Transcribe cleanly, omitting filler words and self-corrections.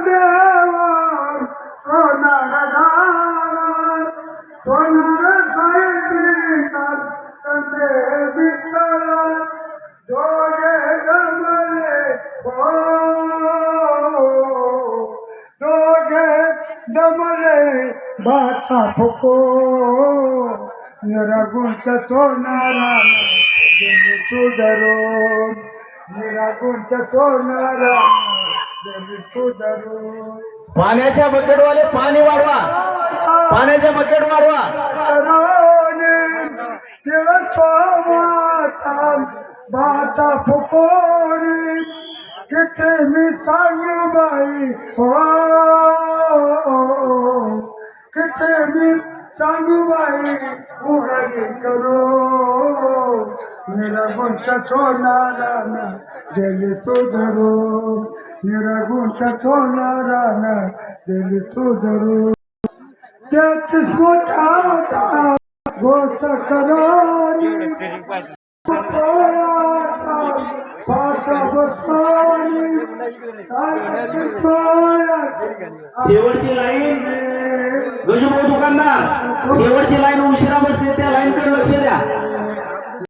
देवा सोनार झाला सोनार साहित्य संदे विठ्ठला जोगे जमले हो जोगे जमले बाता फुको निरागुंच सोनारा देवी सुधरून निरागुंच सोनारा देवी सुधरून पाण्याच्या बकेटवाले पाणी वाढवा पाण्याच्या बकेट वाढवा बाता फुकोरी किती मी सांगू बाई हो किती मी सांगू बाई उघडी करू निरगुंच सोनारानं गेली सुधरू निरगुंच सोनारानं गेली सुधरू त्याच मोठा होता घोष करारी शेवटची लाईन गजूभाऊ दुकानदार शेवटची लाईन उशिरा बसली त्या लाईन कडे लक्ष द्या